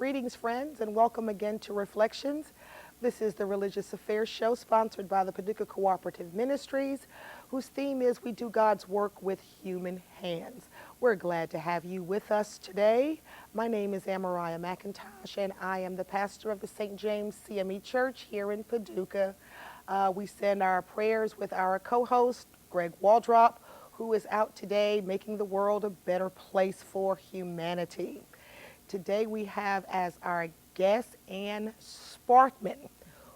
Greetings, friends, and welcome again to Reflections. This is the Religious Affairs Show sponsored by the Paducah Cooperative Ministries, whose theme is We Do God's Work with Human Hands. We're glad to have you with us today. My name is Amariah McIntosh, and I am the pastor of the St. James CME Church here in Paducah. We send our prayers with our co-host, Greg Waldrop, who is out today making the world a better place for humanity. Today we have as our guest Anne Sparkman,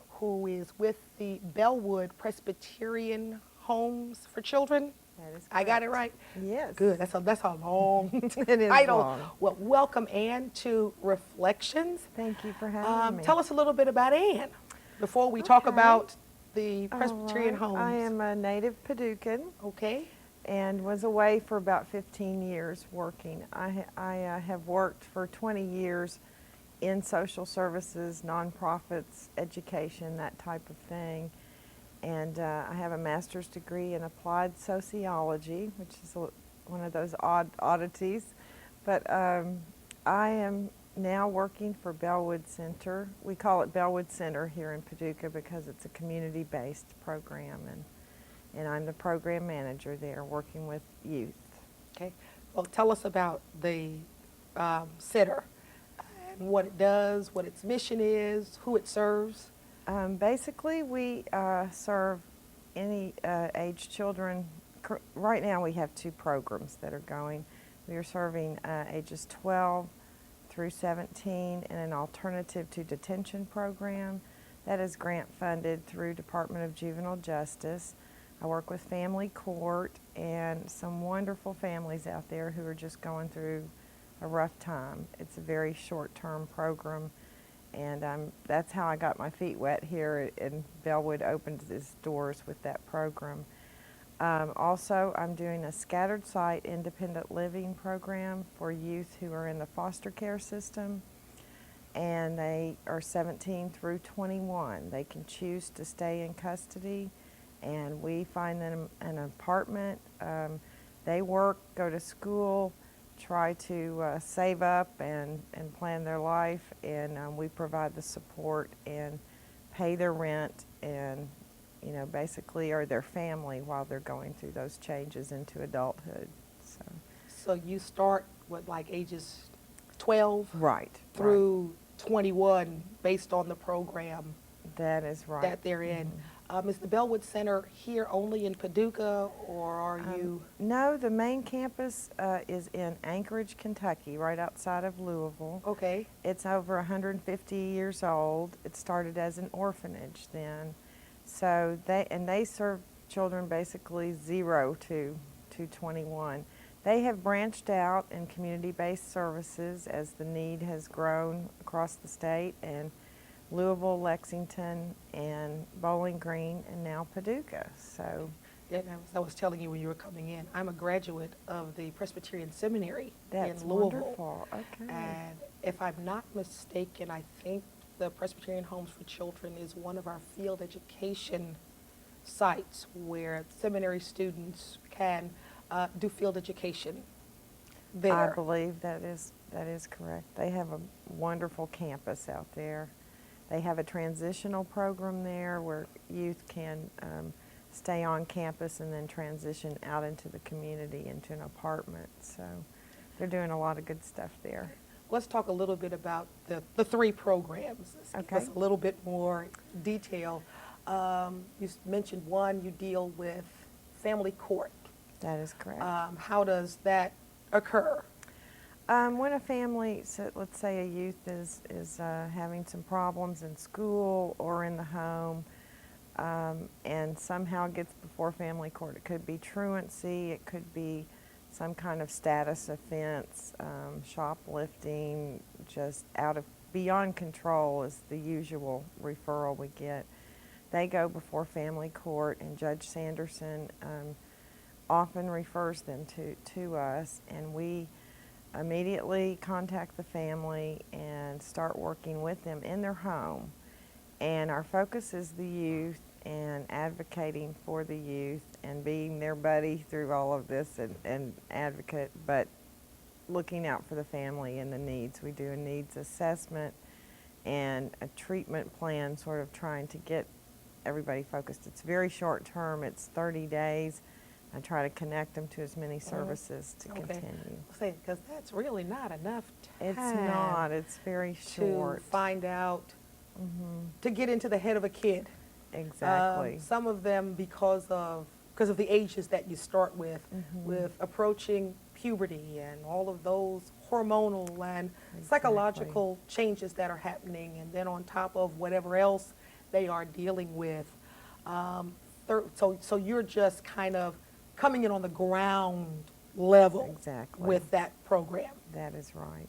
who is with the Bellwood Presbyterian Homes for Children. That is correct. I got it right? Yes. Good. That's a long It is title. long. Well, welcome, Anne, to Reflections. Thank you for having me. Tell us a little bit about Anne before we talk about the Presbyterian All Homes. right. I am a native Paducan. Okay. And was away for about 15 years working. I have worked for 20 years in social services, nonprofits, education, that type of thing. And I have a master's degree in applied sociology, which is one of those odd oddities. But I am now working for Bellwood Center. We call it Bellwood Center here in Paducah because it's a community-based program. And I'm the program manager there working with youth. Okay. Well, tell us about the center and what it does, what its mission is, who it serves. Basically, we serve any age children. Right now we have 2 programs that are going. We are serving ages 12 through 17 in an alternative to detention program that is grant funded through Department of Juvenile Justice. I work with Family Court and some wonderful families out there who are just going through a rough time. It's a very short-term program, and that's how I got my feet wet here, and Bellwood opened its doors with that program. Also, I'm doing a scattered site independent living program for youth who are in the foster care system, and they are 17 through 21. They can choose to stay in custody, and we find them an apartment. They work, go to school, try to save up and plan their life, and we provide the support and pay their rent and, basically are their family while they're going through those changes into adulthood. So you start with like ages 12 through 21 based on the program that is right that they're in. Is the Bellwood Center here only in Paducah, or are you? No, the main campus is in Anchorage, Kentucky, right outside of Louisville. Okay. It's over 150 years old. It started as an orphanage then. So they serve children basically 0 to 21. They have branched out in community-based services as the need has grown across the state, and Louisville, Lexington, and Bowling Green, and now Paducah. So, yeah, I was telling you when you were coming in, I'm a graduate of the Presbyterian Seminary that's in Louisville. Wonderful. Okay. And if I'm not mistaken, I think the Presbyterian Homes for Children is one of our field education sites where seminary students can do field education there. I believe that is correct. They have a wonderful campus out there. They have a transitional program there where youth can stay on campus and then transition out into the community, into an apartment. So they're doing a lot of good stuff there. Let's talk a little bit about the 3 programs. Okay. Give us a little bit more detail. You mentioned one, you deal with family court. That is correct. How does that occur? When a family, so let's say a youth is having some problems in school or in the home, and somehow gets before family court, it could be truancy, it could be some kind of status offense, shoplifting, just beyond control is the usual referral we get. They go before family court, and Judge Sanderson often refers them to us, and we immediately contact the family and start working with them in their home. And our focus is the youth and advocating for the youth and being their buddy through all of this and advocate. But looking out for the family and the needs. We do a needs assessment and a treatment plan, sort of trying to get everybody focused. It's very short term, it's 30 days. I try to connect them to as many services to continue. Say, because that's really not enough time. It's not, it's very short. To find out, to get into the head of a kid. Exactly. Some of them because of the ages that you start with approaching puberty and all of those hormonal and psychological changes that are happening, and then on top of whatever else they are dealing with. So you're just kind of coming in on the ground level with that program. That is right.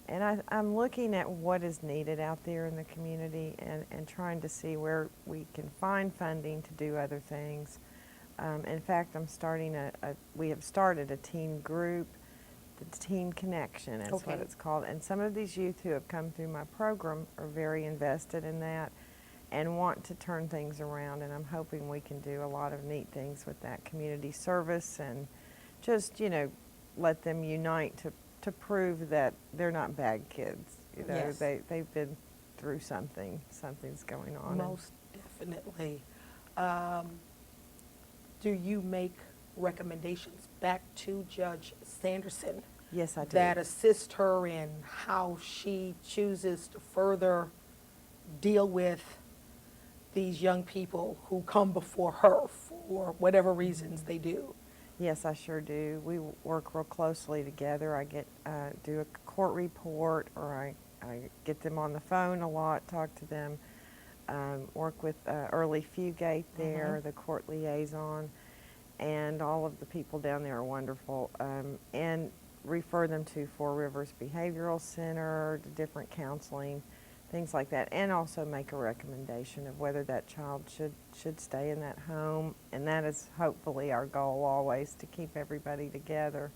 And I'm looking at what is needed out there in the community and trying to see where we can find funding to do other things. In fact, we have started a teen group, the Teen Connection is what it's called. And some of these youth who have come through my program are very invested in that and want to turn things around. And I'm hoping we can do a lot of neat things with that community service and just, let them unite to prove that they're not bad kids. They've been through something. Something's going on. Most definitely. Do you make recommendations back to Judge Sanderson? Yes, I do. That assist her in how she chooses to further deal with these young people who come before her for whatever reasons they do? Yes, I sure do. We work real closely together. I do a court report, or I get them on the phone a lot, talk to them, work with Early Fugate there, the court liaison, and all of the people down there are wonderful, and refer them to Four Rivers Behavioral Center, to different counseling, things like that, and also make a recommendation of whether that child should stay in that home, and that is hopefully our goal always, to keep everybody together.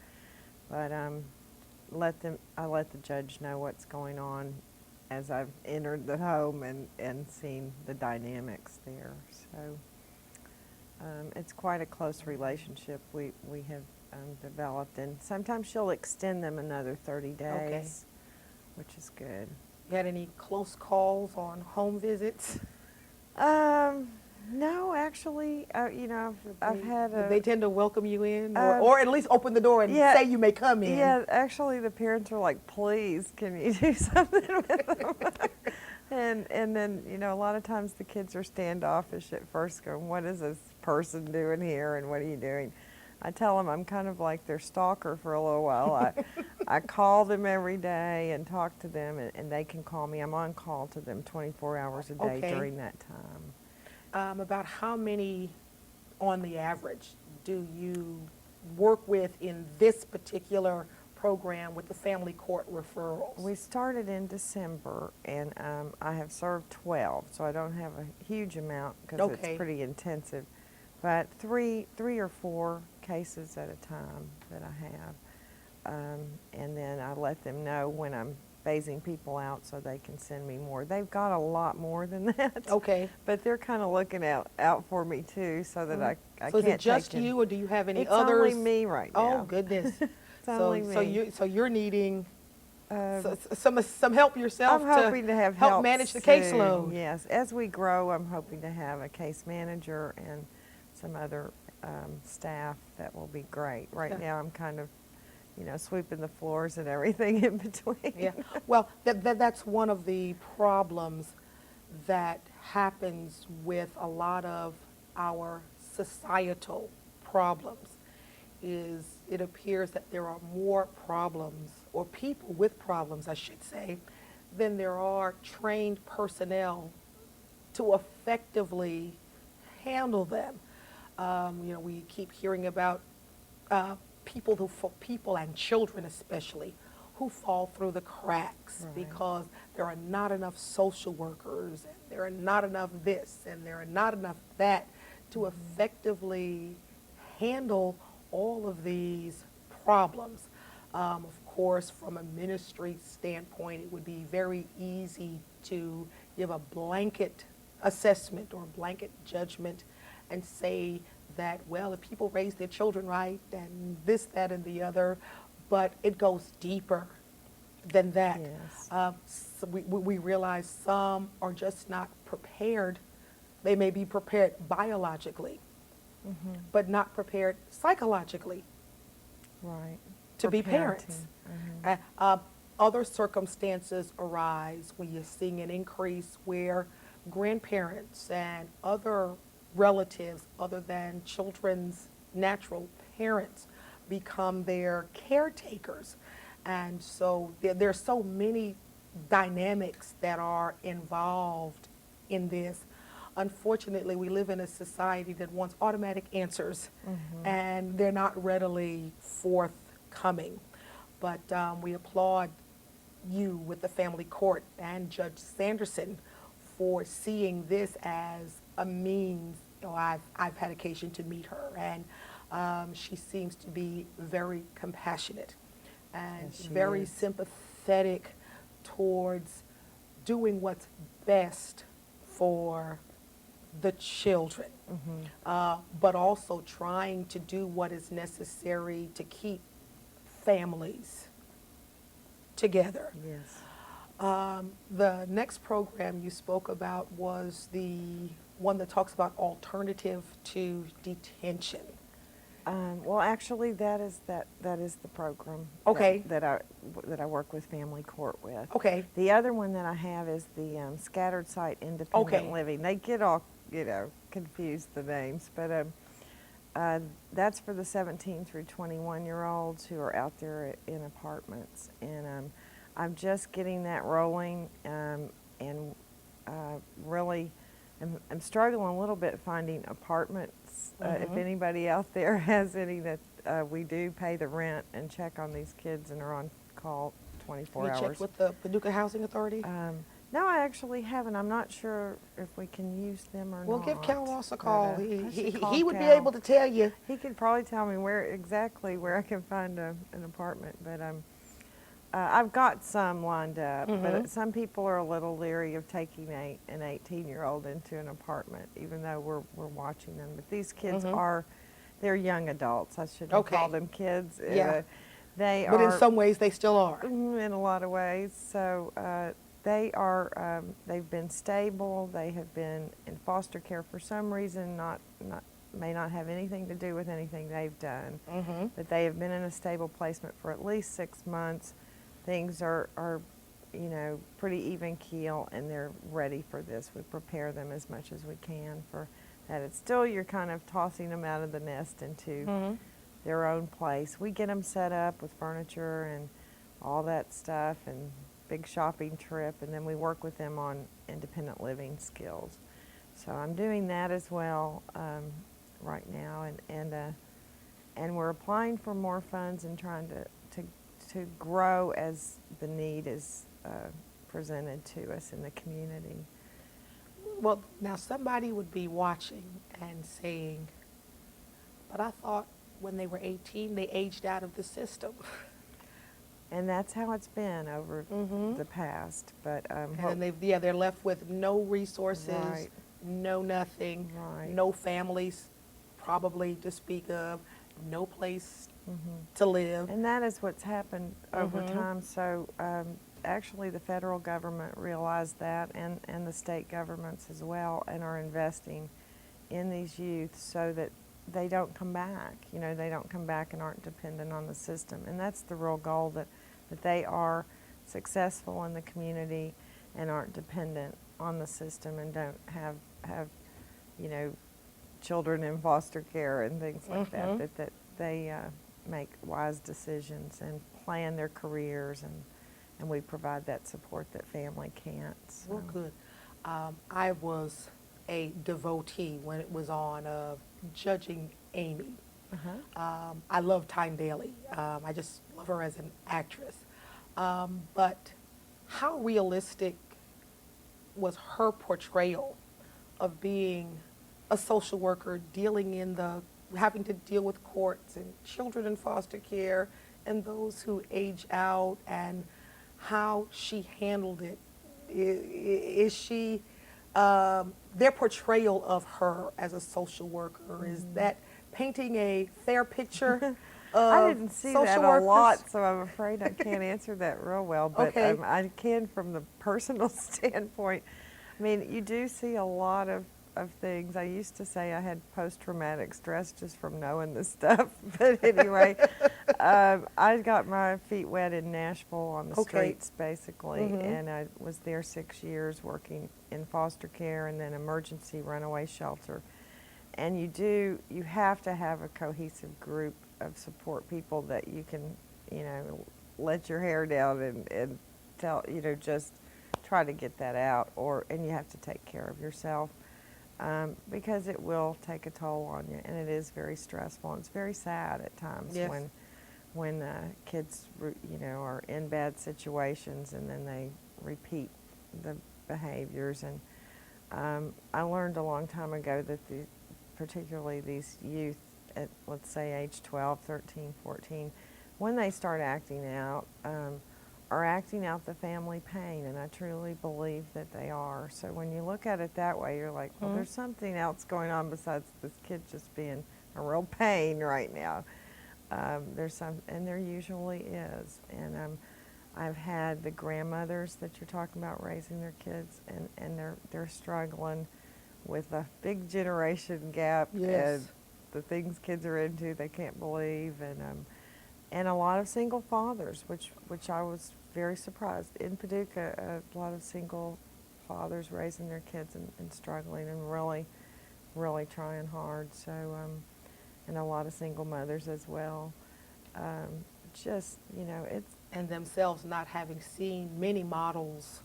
But I let the judge know what's going on as I've entered the home and seen the dynamics there. So it's quite a close relationship we have developed, and sometimes she'll extend them another 30 days, which is good. You had any close calls on home visits? No, actually, I've had they tend to welcome you in, or at least open the door and say you may come in. Yeah, actually, the parents are like, please, can you do something with them? and then, a lot of times the kids are standoffish at first, going, what is this person doing here, and what are you doing? I tell them I'm kind of like their stalker for a little while. I call them every day and talk to them, and they can call me. I'm on call to them 24 hours a day during that time. About how many, on the average, do you work with in this particular program with the family court referrals? We started in December, and I have served 12, so I don't have a huge amount because it's pretty intensive. But three or four cases at a time that I have. And then I let them know when I'm phasing people out so they can send me more. They've got a lot more than that. But they're kind of looking out for me too, so that I can't. So is it just you, or do you have any it's others? It's only me right now. Oh goodness. Only me. So you're needing some help yourself. I'm hoping to have help manage the caseload. Yes, as we grow, I'm hoping to have a case manager and some other staff. That will be great. Right now, I'm kind of, sweeping the floors and everything in between. Yeah. Well, that's one of the problems that happens with a lot of our societal problems. Is it appears that there are more problems, or people with problems, I should say, than there are trained personnel to effectively handle them. We keep hearing about people and children especially, who fall through the cracks because there are not enough social workers, and there are not enough this, and there are not enough that to effectively handle all of these problems. Of course, from a ministry standpoint, it would be very easy to give a blanket assessment or blanket judgment and say that, well, if people raise their children right, and this, that, and the other, but it goes deeper than that. Yes. So we realize some are just not prepared. They may be prepared biologically, but not prepared psychologically Right. to For be parenting. parents. Other circumstances arise when you're seeing an increase where grandparents and other relatives, other than children's natural parents, become their caretakers. And so there's so many dynamics that are involved in this. Unfortunately, we live in a society that wants automatic answers, and they're not readily forthcoming. But we applaud you with the family court and Judge Sanderson for seeing this as a means. I've had occasion to meet her, and she seems to be very compassionate and Yes, she very is. sympathetic towards doing what's best for the children, but also trying to do what is necessary to keep families together. Yes. The next program you spoke about was the one that talks about alternative to detention. Well, actually, that is the program. Okay. That I work with Family Court with. Okay. The other one that I have is the Scattered Site Independent Okay. Living. They get all confused, the names, but that's for the 17 through 21-year-olds who are out there in apartments, and I'm just getting that rolling, and really. I'm struggling a little bit finding apartments. If anybody out there has any that we do pay the rent and check on these kids and are on call 24 You hours. checked with the Paducah Housing Authority? No, I actually haven't. I'm not sure if we can use them or Well, not. give Cal Ross a call. But, I should call He would be Cal. able to tell you. He could probably tell me exactly where I can find an apartment, but I've got some lined up, but some people are a little leery of taking an 18-year-old into an apartment, even though we're watching them. But these kids they're young adults. I shouldn't call them kids. Yeah. They But are, in some ways, they still are. in a lot of ways. So they've been stable. They have been in foster care for some reason, may not have anything to do with anything they've done. But they have been in a stable placement for at least 6 months. Things are pretty even keel, and they're ready for this. We prepare them as much as we can for that. It's still, you're kind of tossing them out of the nest into their own place. We get them set up with furniture and all that stuff, and big shopping trip, and then we work with them on independent living skills. So I'm doing that as well right now, and we're applying for more funds and trying to grow as the need is presented to us in the community. Well, now somebody would be watching and saying, but I thought when they were 18, they aged out of the system. And that's how it's been over the past. But And then they're left with no resources, Right. no nothing, Right. no families probably to speak of, no place to live. And that is what's happened over time. So actually the federal government realized that, and the state governments as well, and are investing in these youth so that they don't come back. They don't come back and aren't dependent on the system. And that's the real goal, that they are successful in the community and aren't dependent on the system, and don't have children in foster care and things like that they make wise decisions and plan their careers, and we provide that support that family can't. So. Well, good. I was a devotee when it was on Judging Amy. I love Tyne Daly. I just love her as an actress. But how realistic was her portrayal of being a social worker, having to deal with courts and children in foster care and those who age out, and how she handled it? Is she, their portrayal of her as a social worker, is that painting a fair picture I didn't see that social a workers? lot, so I'm afraid I can't answer that real well. But Okay. I can from the personal standpoint. I mean, you do see a lot of things. I used to say I had post-traumatic stress just from knowing this stuff. But anyway, I got my feet wet in Nashville on the Okay. streets, basically. Mhm. And I was there 6 years working in foster care and then emergency runaway shelter. And you have to have a cohesive group of support people that you can, let your hair down and tell, just try to get that out, and you have to take care of yourself, because it will take a toll on you, and it is very stressful. And it's very sad at times Yes. when kids, are in bad situations and then they repeat the behaviors. And I learned a long time ago that particularly these youth at, let's say, age 12, 13, 14, when they start acting out, are acting out the family pain, and I truly believe that they are. So when you look at it that way, you're like, well, there's something else going on besides this kid just being a real pain right now. And there usually is. And I've had the grandmothers that you're talking about raising their kids, and they're struggling with a big generation gap. Yes. And the things kids are into, they can't believe, and a lot of single fathers, which I was very surprised. In Paducah, a lot of single fathers raising their kids and struggling and really, really trying hard. So, and a lot of single mothers as well. It's And themselves not having seen many models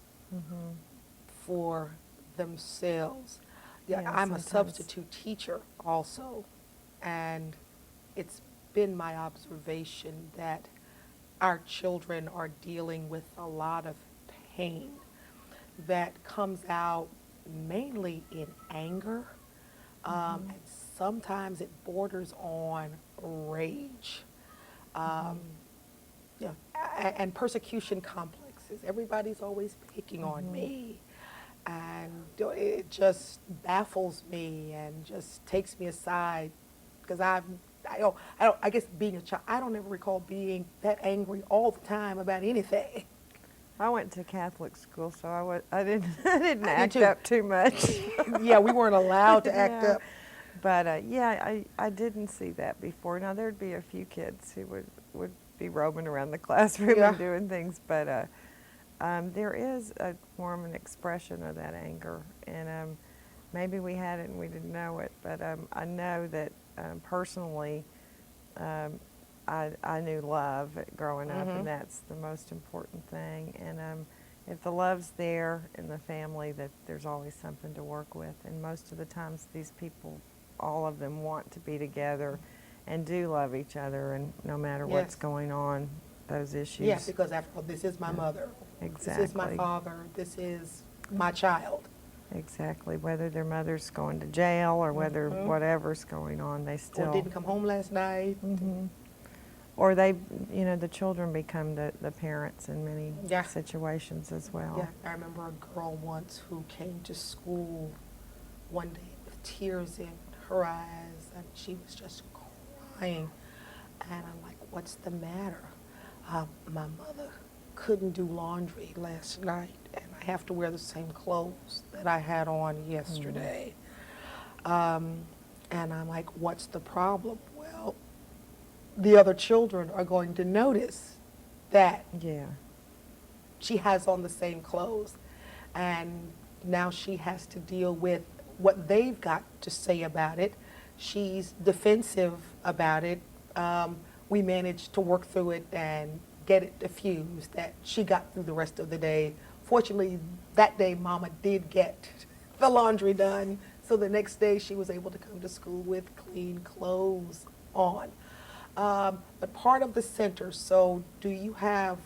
for themselves. Yeah, Yeah, I'm a sometimes. substitute teacher also, and it's been my observation that our children are dealing with a lot of pain that comes out mainly in anger, and sometimes it borders on rage. Yeah, and persecution complexes. Everybody's always picking on me, and it just baffles me and just takes me aside, because I guess being a child, I don't ever recall being that angry all the time about anything. I went to Catholic school, so I didn't I didn't I did act too. up too much. Yeah, we weren't allowed to act No. up. But yeah, I didn't see that before. Now there'd be a few kids who would be roaming around the classroom Yeah. and doing things, but there is a form and expression of that anger, and maybe we had it and we didn't know it. But I know that personally, I knew love growing up, and that's the most important thing. And if the love's there in the family, that there's always something to work with. And most of the times, these people, all of them, want to be together and do love each other, and no matter what's Yes. going on, those issues. Yes, because after all, this is my mother. This is my Exactly. father. This is my child. Exactly. Whether their mother's going to jail or whether whatever's going on, they still. Or didn't come home last night. Or they, the children become the parents in many Yeah. situations as well. Yeah, I remember a girl once who came to school one day with tears in her eyes, and she was just crying. And I'm like, what's the matter? My mother couldn't do laundry last night, and I have to wear the same clothes that I had on yesterday. And I'm like, what's the problem? Well, the other children are going to notice that Yeah. she has on the same clothes, and now she has to deal with what they've got to say about it. She's defensive about it. We managed to work through it and get it diffused, that she got through the rest of the day. Fortunately, that day Mama did get the laundry done, so the next day she was able to come to school with clean clothes on. But part of the center, so do you have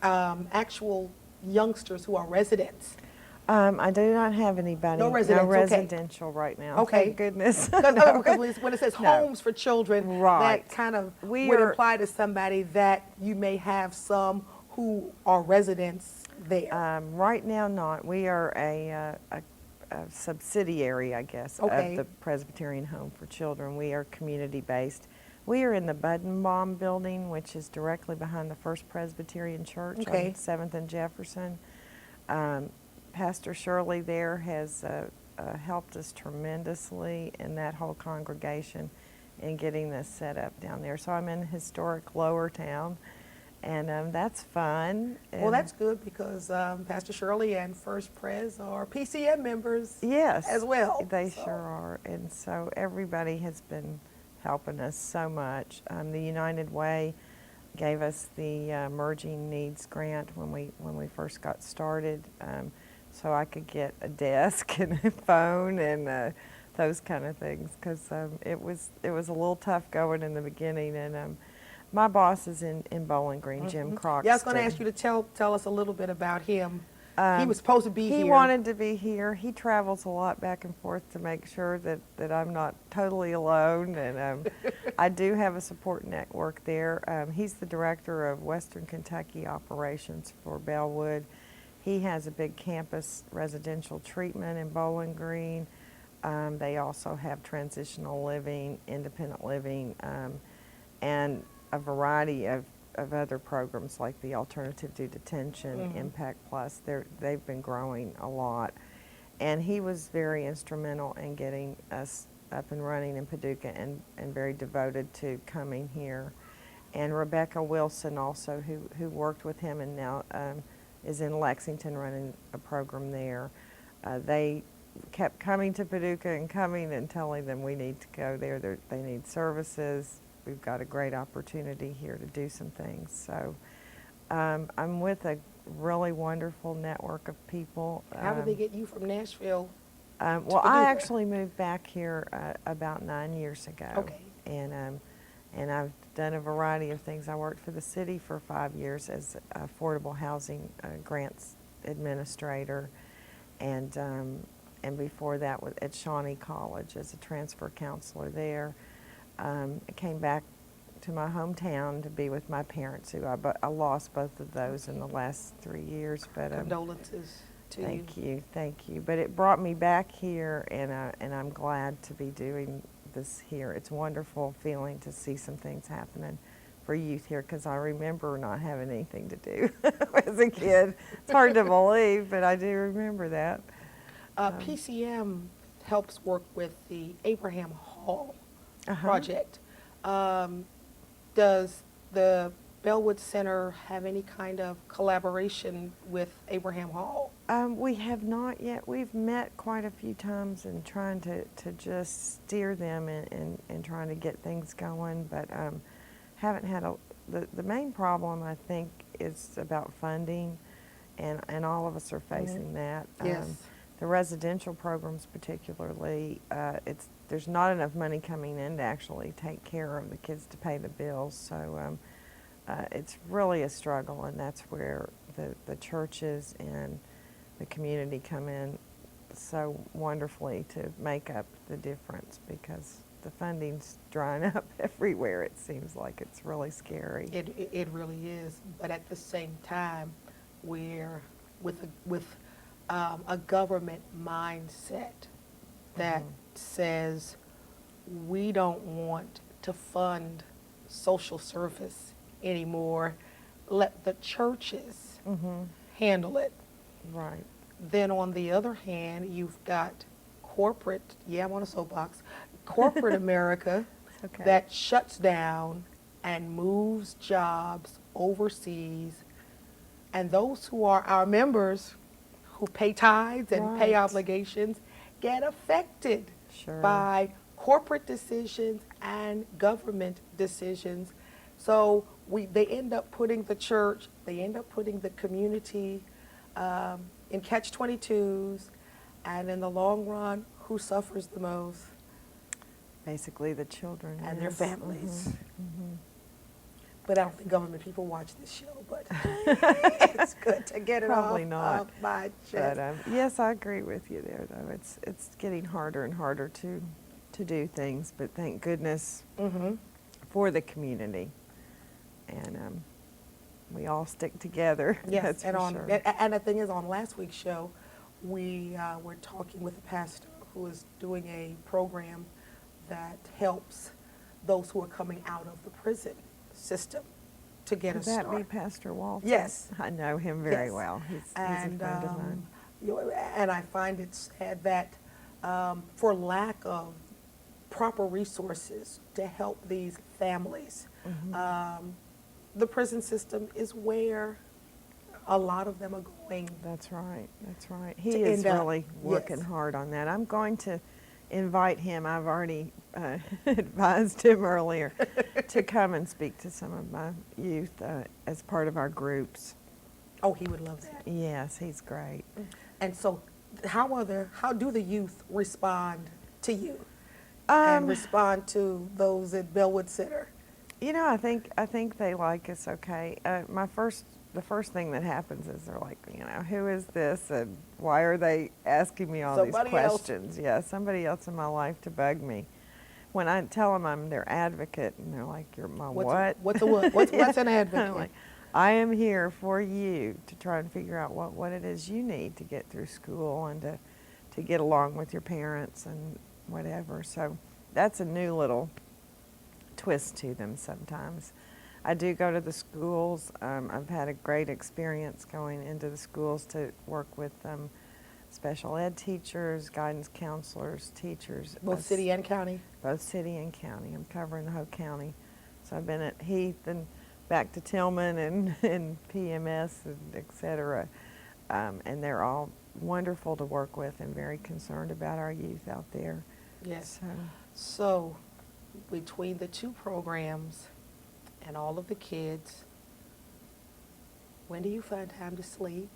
actual youngsters who are residents? I do not have anybody. No residents, okay. residential right now. Okay. Thank goodness. Because when it says No. homes for children, Right. that kind of We would are- imply to somebody that you may have some who are residents there. Right now, not. We are a subsidiary, I guess, Okay. of the Presbyterian Home for Children. We are community-based. We are in the Buddenbaum building, which is directly behind the First Presbyterian Church Okay. on 7th and Jefferson. Pastor Shirley there has helped us tremendously in that whole congregation in getting this set up down there. So I'm in historic Lower Town, and that's fun. Well, And that's good because Pastor Shirley and First Pres are PCM members yes, as well. they So, sure are. And so everybody has been helping us so much. The United Way gave us the Emerging Needs Grant when we first got started, so I could get a desk and a phone and those kind of things, because it was a little tough going in the beginning. And my boss is in Bowling Green, Jim Croxton. Yeah, I was going to ask you to tell us a little bit about him. He was Um, supposed to be He here. wanted to be here. He travels a lot back and forth to make sure that I'm not totally alone. And I do have a support network there. He's the director of Western Kentucky operations for Bellwood. He has a big campus residential treatment in Bowling Green. They also have transitional living, independent living, and a variety of other programs like the Alternative to Detention, Impact Plus. They've been growing a lot. And he was very instrumental in getting us up and running in Paducah, and very devoted to coming here. And Rebecca Wilson also, who worked with him and now is in Lexington running a program there. They kept coming to Paducah and coming and telling them we need to go there. They need services. We've got a great opportunity here to do some things. So I'm with a really wonderful network of people. How did they get you from Nashville? Well, Paducah? I actually moved back here about 9 years ago. Okay. And I've done a variety of things. I worked for the city for 5 years as affordable housing grants administrator, and before that at Shawnee College as a transfer counselor there. I came back to my hometown to be with my parents, who I lost both of those in the last 3 years. But Condolences to you. Thank you. But it brought me back here, and I'm glad to be doing this here. It's a wonderful feeling to see some things happening for youth here, because I remember not having anything to do as a kid. It's hard to believe, but I do remember that. PCM helps work with the Abraham Hall Uh-huh. project. Does the Bellwood Center have any kind of collaboration with Abraham Hall? We have not yet. We've met quite a few times and trying to just steer them and trying to get things going, but haven't had the main problem, I think, is about funding, and all of us are facing that. Yes. The residential programs particularly, there's not enough money coming in to actually take care of the kids to pay the bills, so it's really a struggle, and that's where the churches and the community come in so wonderfully to make up the difference, because the funding's drying up everywhere. It seems like it's really scary. It really is, but at the same time, we're with a government mindset that says we don't want to fund social service anymore. Let the churches handle it. Right. Then on the other hand, you've got corporate, I'm on a soapbox, corporate America Okay. that shuts down and moves jobs overseas. And those who are our members, who pay tithes and pay Right. obligations, get affected Sure. by corporate decisions and government decisions. So they end up putting the church, they end up putting the community in catch-22s, and in the long run, who suffers the most? Basically the children. And their yes. families. Mhm. But I don't think government people watch this show, but it's good to get it Probably off not. of my chest. But yes, I agree with you there, though. It's getting harder and harder to do things, but thank goodness for the community, and we all stick together. Yes, that's and for sure. and the thing is, on last week's show, we were talking with a pastor who is doing a program that helps those who are coming out of the prison system to get Could a that start. be Pastor Walton? Yes. I know him very Yes. well. He's a And, friend of mine. and I find it sad that for lack of proper resources to help these families, the prison system is where a lot of them are going. That's right. That's right. He To is end up- really working yes. hard on that. I'm going to invite him. I've already advised him earlier to come and speak to some of my youth as part of our groups. Oh, he would love that. Yes, he's great. And so, how do the youth respond to you and respond to those at Bellwood Center? You know, I think they like us okay. The first thing that happens is they're like, you know, who is this and why are they asking me all Somebody these else. questions? Yeah, somebody else in my life to bug me. When I tell them I'm their advocate, and they're like, "You're my what?" What's a what? What's an I'm advocate? like, I am here for you to try and figure out what it is you need to get through school and to get along with your parents and whatever. So that's a new little twist to them sometimes. I do go to the schools. I've had a great experience going into the schools to work with special ed teachers, guidance counselors, teachers. Both city and county? Both city and county. I'm covering the whole county. So I've been at Heath and back to Tillman and PMS and et cetera. And they're all wonderful to work with and very concerned about our youth out there. Yes. So, So, between the two programs and all of the kids, when do you find time to sleep?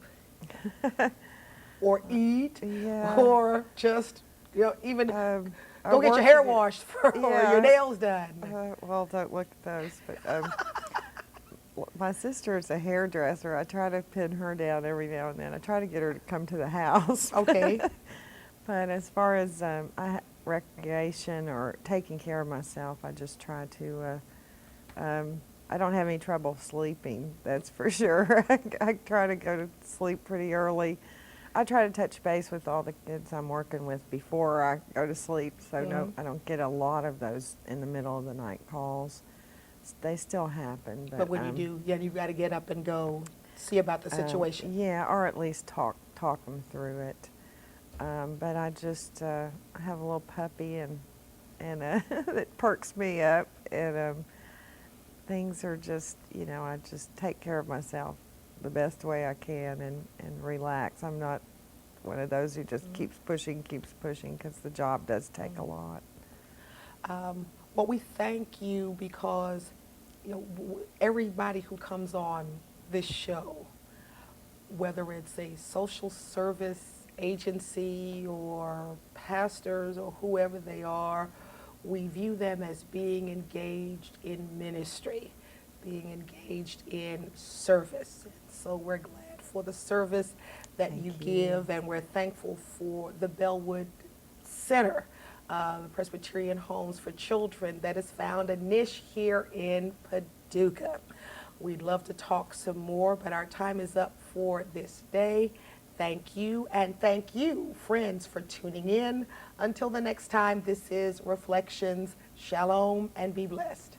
Or eat? Yeah. Or just, even I go get your work hair at- washed or Yeah. your nails done? well, don't look at those. But my sister is a hairdresser. I try to pin her down every now and then. I try to get her to come to the house. Okay. But as far as recreation or taking care of myself, I just try to. I don't have any trouble sleeping. That's for sure. I try to go to sleep pretty early. I try to touch base with all the kids I'm working with before I go to sleep, so no, I don't get a lot of those in the middle of the night calls. They still happen, But when you do, yeah, you got to get up and go see about the situation. yeah, or at least talk them through it. But I just I have a little puppy and that perks me up, and things are just, you know, I just take care of myself the best way I can and relax. I'm not one of those who just keeps pushing, because the job does take a lot. Well, we thank you because, you know, everybody who comes on this show, whether it's a social service agency or pastors or whoever they are, we view them as being engaged in ministry, being engaged in service. So we're glad for the service that you give, and we're thankful for the Bellwood Center, the Presbyterian Homes for Children that has found a niche here in Paducah. We'd love to talk some more, but our time is up for this day. Thank you, and thank you, friends, for tuning in. Until the next time, this is Reflections. Shalom, and be blessed.